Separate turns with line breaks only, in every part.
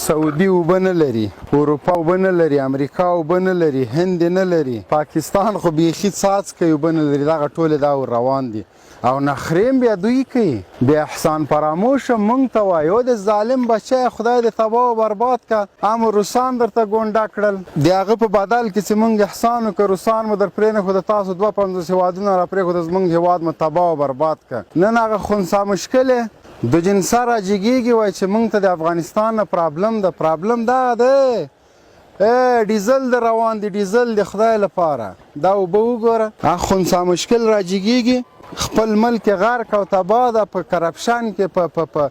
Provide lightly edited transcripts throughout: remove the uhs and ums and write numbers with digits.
سعودي اوبه نه لري، اروپا اوبه نه لري، امریکا اوبه نه لري، هند نه لري، پاکستان خو بیخي څاڅکی اوبه نه لري. دغه ټولې دا ور روان دي او نخرې بیا دوی کوي. بیا احسان فراموشه موږ ته وایي او د ظالم بچی خدای دې تباه او برباد که. هم روسان درته ګونډه کړل، د هغه په بدل کې چې موږ احسان وکړو روسان مو در پرېنښود، تاسو 52 هېوادونه را پرېښود، زموږ هېواد مو تباه او برباد که. نن هغه خنثی مشکل د جنسه راجګېږي وایي چې موږ ته د افغانستان نه پرابلم ده. پرابلم دا دی ډیزل د روان دي، ډیزل د خدای لپاره. دا اوبه وګوره، هغه خنثی مشکل راجګېږي، خپل ملک غرق او تباه ده، په کرپشن کې په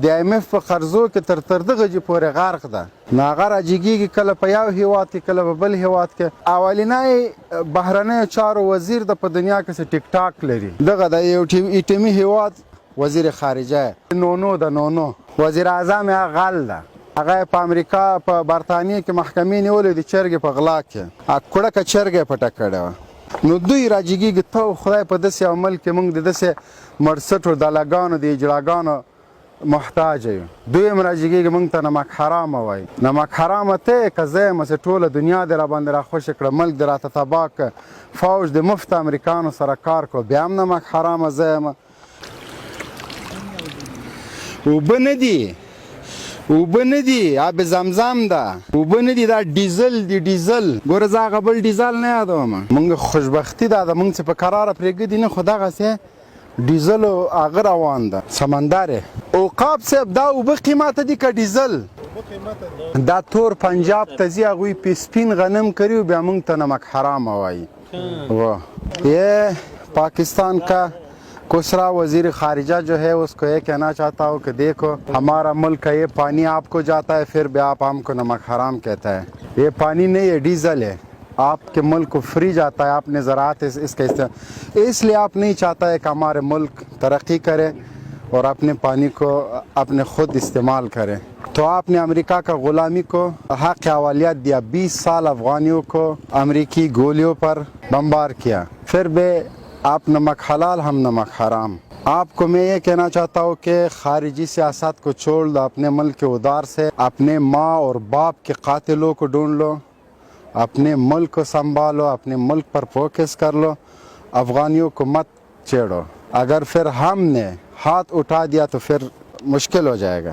د IMF په قرضو کې تر دغه جې پورې غرق ده. نو هغه راجګېږي کله په یو هېواد کې کله په بل هېواد کې. اولنی بهرنیو چارو وزیر د په دنیا کې څه ټیک ټاک لري، دغه د یو ایټمي هېواد وزیر خارجه نونو ده، نونو وزیر اعظم یې غل ده. هغه په امریکا په برطانیې کې محکمې نیولې د چرګې په غلا کې کوړکه چرګه یې پټه کړې وه. نو دوی راجګېږي ته خدای په داسې یو ملک کې موږ د داسې مرسټو دلګانو د اجړاګانو محتاج یو. دوی هم راجګېږي موږ ته نمک حرامه وایي. نمک حرامه ته که زه یم چې ټوله دنیا دې راباندې راخوشې کړه، ملک دې راته تباه کړه، فوج د مفت امریکانو سره کار کړو، بیا هم نمک حرامه زه یم. اوبه نه دي، اوبه نه دي، آب زمزم ده، اوبه نه دي، دا ډیزل دی، ډیزل. ګوره زه هغه بل ډیزل نه یادوم. موږ خوشبختي دا ده موږ چې په کراره پرېږدي نه، خو دغسې ډیزل هغه روان ده سمندر. عقاب صاحب دا اوبه قیمته دي که ډیزل؟ دا تور پنجاب ته ځي، هغوی په سپین غنم کري بیا موږ ته نمک حرامه وایي. یہ پاکستان کا کوسرا وزیر خارجہ جو ہے اس کو یہ کہنا چاہتا ہوں کہ دیکھو ہمارا ملک ہے، یہ پانی آپ کو جاتا ہے پھر بھی آپ ہم کو نمک حرام کہتا ہے. یہ پانی نہیں ہے، ڈیزل ہے. آپ کے ملک کو فری جاتا ہے، آپ نے زراعت اس کا استعمال، اس لیے آپ نہیں چاہتا ہے کہ ہمارے ملک ترقی کرے اور اپنے پانی کو اپنے خود استعمال کرے. تو آپ نے امریکہ کا غلامی کو حق اولویت دیا، 20 سال افغانیوں کو امریکی گولیوں پر بمبار کیا، پھر بھی آپ نمک حلال ہم نمک حرام. آپ کو میں یہ کہنا چاہتا ہوں کہ خارجی سیاست کو چھوڑ دو، اپنے ملک کے ادار سے اپنے ماں اور باپ کے قاتلوں کو ڈھونڈ لو، اپنے ملک کو سنبھالو، اپنے ملک پر فوکس کر لو، افغانیوں کو مت چھیڑو. اگر پھر ہم نے ہاتھ اٹھا دیا تو پھر مشکل ہو جائے گا.